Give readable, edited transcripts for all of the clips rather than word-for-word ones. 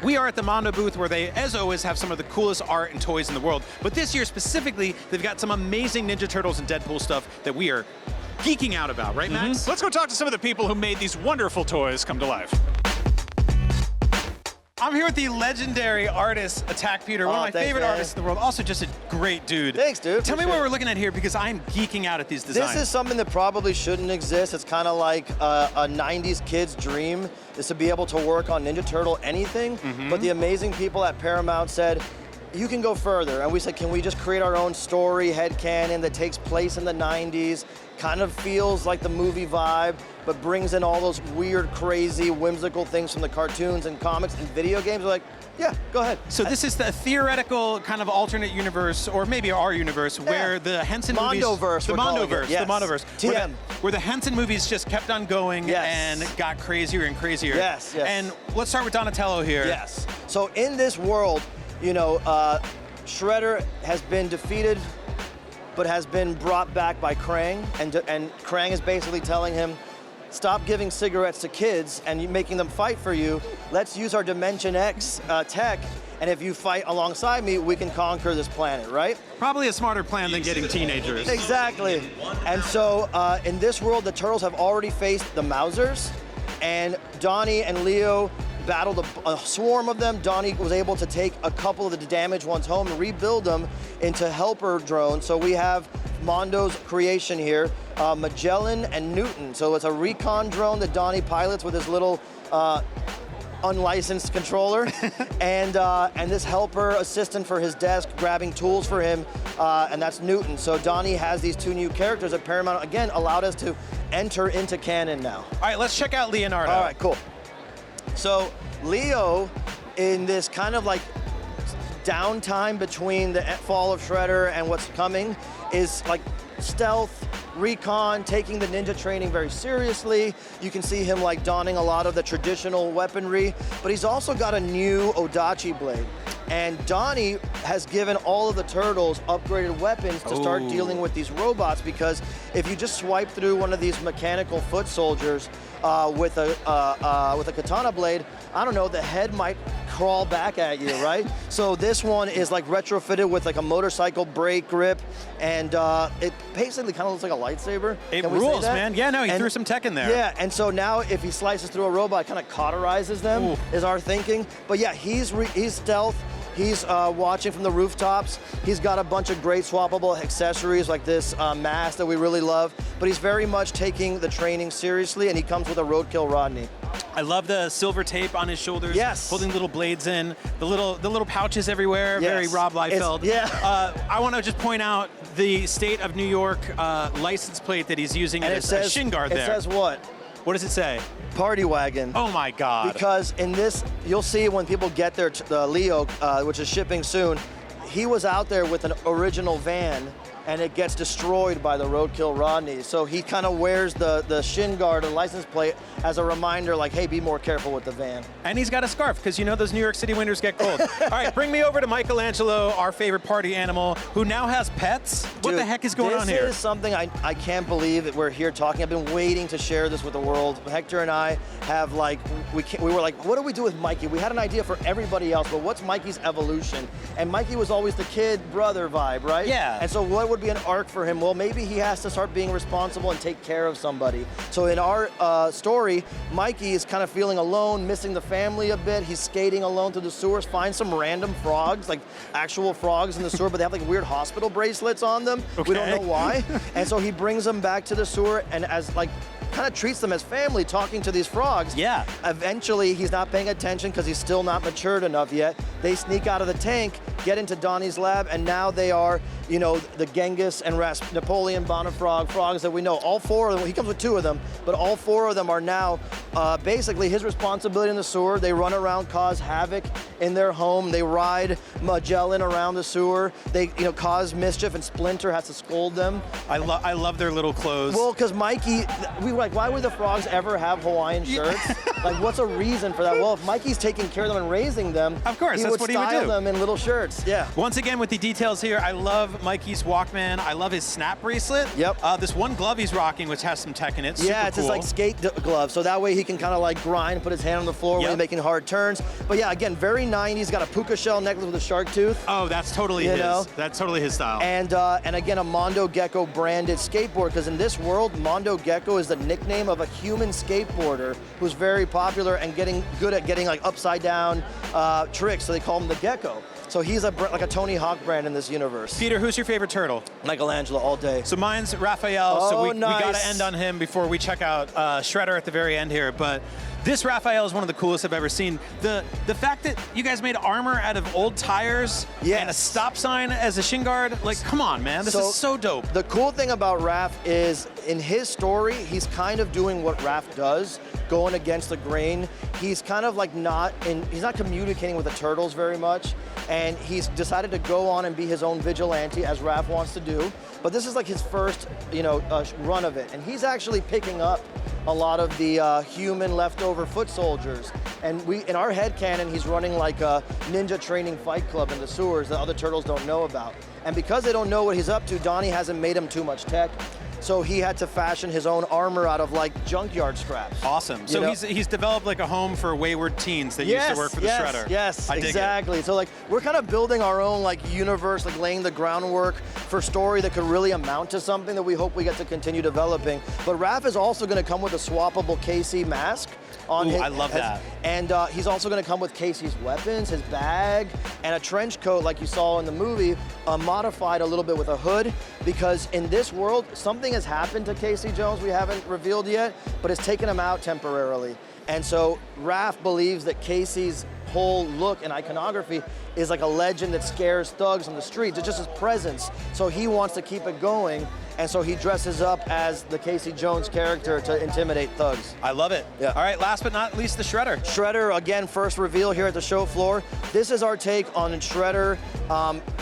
We are at the Mondo booth where they, as always, have some of the coolest art and toys in the world. But this year specifically, they've got some amazing Ninja Turtles and Deadpool stuff that we are geeking out about, right, Max? Let's go talk to some of the people who made these wonderful toys come to life. I'm here with the legendary artist, AttackPeter, one of my favorite artists in the world. Also just a great dude. Thanks, dude. Tell me what we're looking at here, because I'm geeking out at these designs. This is something that probably shouldn't exist. It's kind of like a 90s kid's dream, is to be able to work on Ninja Turtle anything. But the amazing people at Paramount said, you can go further. And we said, can we just create our own story, headcanon, that takes place in the 90s, kind of feels like the movie vibe, but brings in all those weird, crazy, whimsical things from the cartoons and comics and video games. We're like, yeah, go ahead. So this is the theoretical kind of alternate universe, or maybe our universe, where the Henson movies... Mondoverse, the Mondoverse, yes. the Mondoverse. TM. Where the Henson movies just kept on going and got crazier and crazier. Yes, yes. And let's start with Donatello here. Yes. So in this world, you know, Shredder has been defeated, but has been brought back by Krang, and Krang is basically telling him, stop giving cigarettes to kids and making them fight for you. Let's use our Dimension X tech, and if you fight alongside me, we can conquer this planet, right? Probably a smarter plan than getting teenagers. Exactly. And so in this world, the Turtles have already faced the Mousers, and Donnie and Leo battled a swarm of them. Donnie was able to take a couple of the damaged ones home and rebuild them into helper drones. So we have Mondo's creation here, Magellan and Newton. So it's a recon drone that Donnie pilots with his little unlicensed controller, and this helper assistant for his desk, grabbing tools for him, and that's Newton. So Donnie has these two new characters that Paramount, again, allowed us to enter into canon now. All right, let's check out Leonardo. All right, cool. So Leo, in this kind of like downtime between the fall of Shredder and what's coming, is like stealth, recon, taking the ninja training very seriously. You can see him like donning a lot of the traditional weaponry, but he's also got a new Odachi blade. And Donnie has given all of the Turtles upgraded weapons to start dealing with these robots, because if you just swipe through one of these mechanical foot soldiers with a katana blade, I don't know, the head might crawl back at you, right? So this one is like retrofitted with like a motorcycle brake grip, and it basically kind of looks like a lightsaber. It rules, man. Yeah, no, he threw some tech in there. Yeah, and so now if he slices through a robot, it kind of cauterizes them, is our thinking. But yeah, he's stealth. He's watching from the rooftops. He's got a bunch of great swappable accessories like this mask that we really love, but he's very much taking the training seriously, and he comes with a roadkill Rodney. I love the silver tape on his shoulders, yes, holding little blades in, the little pouches everywhere, yes, very Rob Liefeld. I want to just point out the state of New York license plate that he's using, and it says shin guard there. It says what? What does it say? Party wagon. Oh my God. Because in this, you'll see when people get their Leo, which is shipping soon, he was out there with an original van, and it gets destroyed by the roadkill Rodney. So he kind of wears the shin guard and license plate as a reminder, like, hey, be more careful with the van. And he's got a scarf, because you know those New York City winters get cold. All right, bring me over to Michelangelo, our favorite party animal, who now has pets. What the heck is going on here? This is something I can't believe that we're here talking. I've been waiting to share this with the world. Hector and I have like, we were like, what do we do with Mikey? We had an idea for everybody else, but what's Mikey's evolution? And Mikey was always the kid brother vibe, right? Yeah. And so what would be an arc for him? Well, maybe he has to start being responsible and take care of somebody. So in our story, Mikey is kind of feeling alone, missing the family a bit. He's skating alone through the sewers, finds some random frogs, like actual frogs in the sewer, but they have like weird hospital bracelets on them. Okay. We don't know why. And so he brings them back to the sewer, and as like kind of treats them as family, talking to these frogs. Yeah. Eventually, he's not paying attention because he's still not matured enough yet. They sneak out of the tank, get into Donnie's lab, and now they are, you know, the Genghis and Napoleon Bonafrog frogs that we know. All four of them, he comes with two of them, but all four of them are now basically his responsibility in the sewer. They run around, cause havoc in their home. They ride Magellan around the sewer. They, you know, cause mischief, and Splinter has to scold them. I love their little clothes. Well, because Mikey, we were like, why would the frogs ever have Hawaiian shirts? Like, what's a reason for that? Well, if Mikey's taking care of them and raising them, of course, he would style them in little shirts. Yeah. Once again, with the details here, I love Mikey's Walkman. I love his snap bracelet. Yep. This one glove he's rocking, which has some tech in it. Yeah, Super it's cool. his like skate glove, so that way he can kind of like grind, put his hand on the floor when he's making hard turns. But yeah, again, very 90s. Got a puka shell necklace with a shark tooth. Oh, that's totally his. That's totally his style. And again, a Mondo Gecko branded skateboard, because in this world, Mondo Gecko is the nickname of a human skateboarder who's very popular and getting good at getting like upside down tricks. So they call him the Gecko. So he's like a Tony Hawk brand in this universe. Peter, who's your favorite turtle? Michelangelo all day. So mine's Raphael, so we nice. got to end on him before we check out Shredder at the very end here. But this Raphael is one of the coolest I've ever seen. The fact that you guys made armor out of old tires and a stop sign as a shin guard, like, come on, man, this is so dope. The cool thing about Raph is, in his story, he's kind of doing what Raph does, going against the grain. He's kind of like he's not communicating with the Turtles very much, and he's decided to go on and be his own vigilante, as Raph wants to do. But this is like his first, run of it, and he's actually picking up a lot of the human leftover foot soldiers. And in our headcanon, he's running like a ninja training fight club in the sewers that other Turtles don't know about. And because they don't know what he's up to, Donnie hasn't made him too much tech. So he had to fashion his own armor out of like junkyard scraps. Awesome. So he's developed like a home for wayward teens that used to work for the Shredder. Yes, I dig exactly. So like we're kind of building our own like universe, like laying the groundwork for story that could really amount to something that we hope we get to continue developing. But Raph is also going to come with a swappable KC mask. I love that. And he's also going to come with Casey's weapons, his bag, and a trench coat like you saw in the movie, modified a little bit with a hood, because in this world, something has happened to Casey Jones we haven't revealed yet, but it's taken him out temporarily. And so Raph believes that Casey's whole look and iconography is like a legend that scares thugs on the streets. It's just his presence. So he wants to keep it going. And so he dresses up as the Casey Jones character to intimidate thugs. I love it. Yeah. All right, last but not least, the Shredder. Shredder, again, first reveal here at the show floor. This is our take on Shredder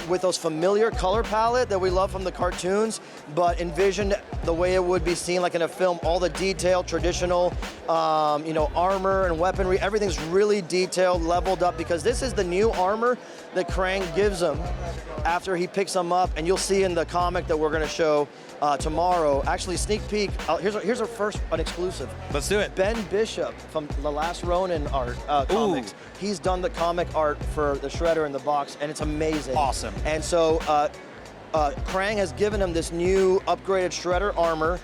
with those familiar color palette that we love from the cartoons, but envisioned the way it would be seen like in a film. All the detail, traditional, armor and weaponry, everything's really detailed, leveled up, because this is the new armor that Krang gives him after he picks him up, and you'll see in the comic that we're gonna show tomorrow. Actually, sneak peek, here's our first an exclusive. Let's do it. Ben Bishop from the Last Ronin art comics. He's done the comic art for the Shredder in the box, and it's amazing. Awesome. And so Krang has given him this new upgraded Shredder armor,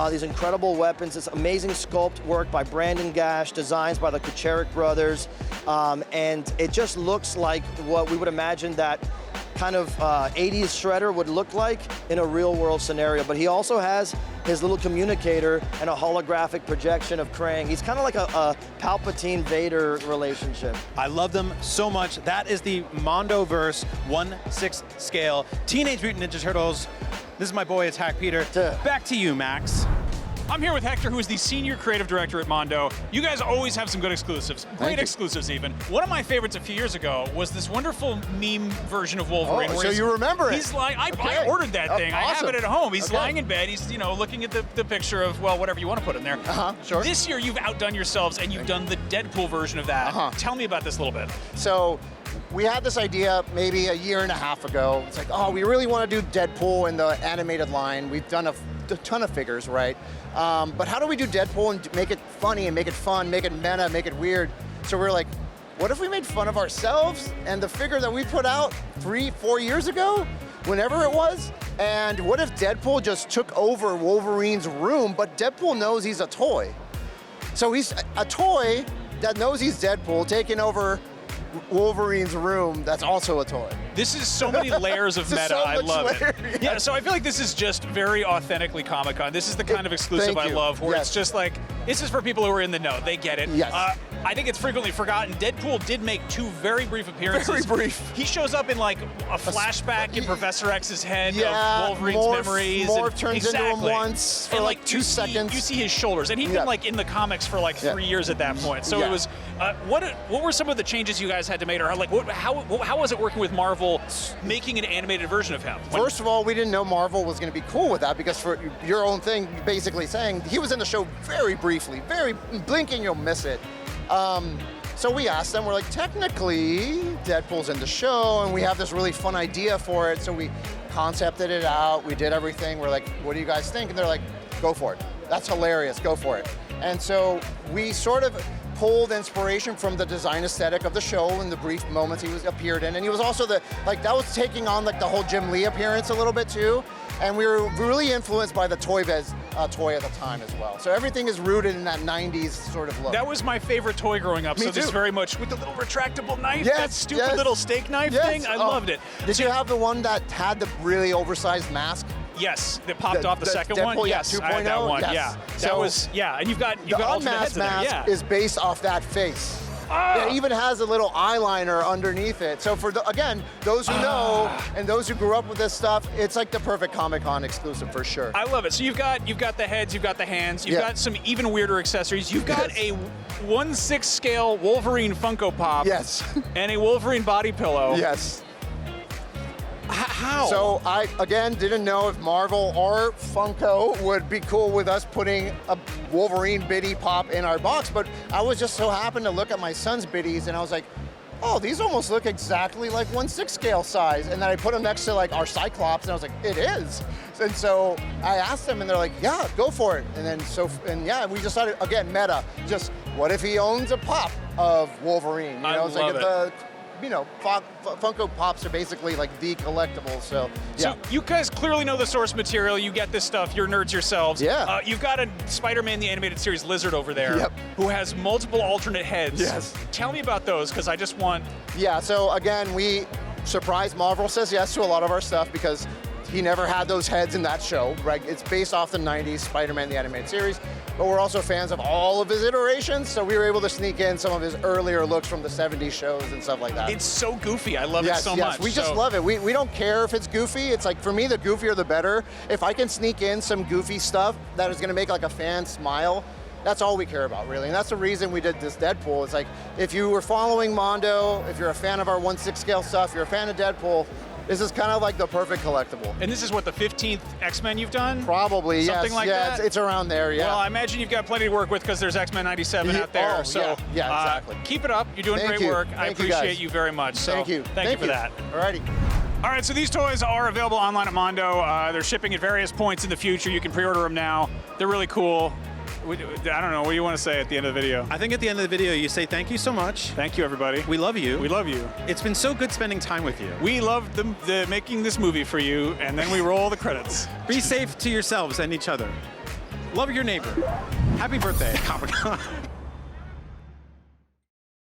these incredible weapons, this amazing sculpt work by Brandon Gash, designs by the Kucherik brothers, and it just looks like what we would imagine that kind of 80s Shredder would look like in a real world scenario. But he also has his little communicator and a holographic projection of Krang. He's kind of like a Palpatine Vader relationship. I love them so much. That is the Mondoverse 1/6 scale Teenage Mutant Ninja Turtles. This is my boy AttackPeter. Back to you, Max. I'm here with Hector, who is the Senior Creative Director at Mondo. You guys always have some good exclusives, great exclusives even. One of my favorites a few years ago was this wonderful meme version of Wolverine. Oh, so you remember it. He's like, I ordered that thing. Awesome. I have it at home. He's lying in bed. He's looking at the picture of, well, whatever you want to put in there. Sure. This year you've outdone yourselves and you've done the Deadpool version of that. Tell me about this a little bit. So we had this idea maybe a year and a half ago. It's like, we really want to do Deadpool in the animated line. We've done a ton of figures, right? But how do we do Deadpool and make it funny and make it fun, make it meta, make it weird? So we're like, what if we made fun of ourselves and the figure that we put out 3-4 years ago, whenever it was? And what if Deadpool just took over Wolverine's room, but Deadpool knows he's a toy? So he's a toy that knows he's Deadpool taking over Wolverine's room that's also a toy. This is so many layers of meta. So I love layer, it. Yeah, so I feel like this is just very authentically Comic-Con. This is the kind of exclusive I love, where it's just like, this is for people who are in the know. They get it. Yes. I think it's frequently forgotten. Deadpool did make 2 very brief appearances. Very brief. He shows up in like a flashback in Professor X's head of Wolverine's memories. Morph turns into him once for like 2 seconds. You see his shoulders, and he's been like in the comics for like 3 years at that point. So it was. What were some of the changes you guys had to make, or like how was it working with Marvel making an animated version of him? First of all, we didn't know Marvel was going to be cool with that, because for your own thing, basically saying he was in the show very briefly, very blinking, you'll miss it. So we asked them, we're like, technically, Deadpool's in the show, and we have this really fun idea for it, so we concepted it out, we did everything, we're like, what do you guys think? And they're like, go for it. That's hilarious, go for it. And so we sort of pulled inspiration from the design aesthetic of the show and the brief moments he appeared in. And he was also that was taking on like the whole Jim Lee appearance a little bit too. And we were really influenced by the Toy Biz toy at the time as well. So everything is rooted in that 90s sort of look. That was my favorite toy growing up. Me so this too. very much with the little retractable knife, Yes, that stupid yes. little steak knife Yes. thing. I loved it. Did you have the one that had the really oversized mask? Yes, that popped off the second Deadpool, one. yeah, Yes, I had that 2.0, one. yes. Yeah, that So was and you've got The alternate heads unmasked in there. mask Yeah. is based off that face. Ah. It even has a little eyeliner underneath it. So for again, those who know and those who grew up with this stuff, it's like the perfect Comic-Con exclusive for sure. I love it. So you've got the heads, you've got the hands, you've Yeah. got some even weirder accessories. You've got Yes. a 1/6 scale Wolverine Funko Pop. Yes. And a Wolverine body pillow. Yes. How? So I, again, didn't know if Marvel or Funko would be cool with us putting a Wolverine biddy pop in our box, but I was just so happened to look at my son's biddies and I was like, oh, these almost look exactly like 1/6 scale size. And then I put them next to like our Cyclops and I was like, it is. And so I asked them and they're like, yeah, go for it. And then yeah, we decided, again, meta, just what if he owns a pop of Wolverine? You I know, it's love like it. Funko Pops are basically like the collectibles, so yeah. So you guys clearly know the source material. You get this stuff. You're nerds yourselves. Yeah. You've got a Spider-Man the Animated Series Lizard over there, Yep. who has multiple alternate heads. Yes. Tell me about those, because I just want. Yeah, so again, we surprised Marvel says yes to a lot of our stuff because he never had those heads in that show, right? It's based off the 90s Spider-Man the Animated Series, but we're also fans of all of his iterations, so we were able to sneak in some of his earlier looks from the 70s shows and stuff like that. It's so goofy. I love it so much. We just love it. We don't care if it's goofy. It's like, for me, the goofier the better. If I can sneak in some goofy stuff that is gonna make like a fan smile, that's all we care about, really. And that's the reason we did this Deadpool. It's like, if you were following Mondo, if you're a fan of our 1/6 scale stuff, you're a fan of Deadpool, this is kind of like the perfect collectible. And this is what, the 15th X-Men you've done? Probably, yes. Something like yeah, that? It's around there, yeah. Well, I imagine you've got plenty to work with because there's X-Men 97 out there. Oh, so yeah, exactly. Keep it up. You're doing Thank great you. work. I Thank you, guys. appreciate you very much. So Thank you. Thank you for that. Alrighty. All right, so these toys are available online at Mondo. They're shipping at various points in the future. You can pre-order them now. They're really cool. I don't know. What do you want to say at the end of the video? I think at the end of the video, you say thank you so much. Thank you, everybody. We love you. We love you. It's been so good spending time with you. We love the making this movie for you, and then we roll the credits. Be safe to yourselves and each other. Love your neighbor. Happy birthday, Comic-Con.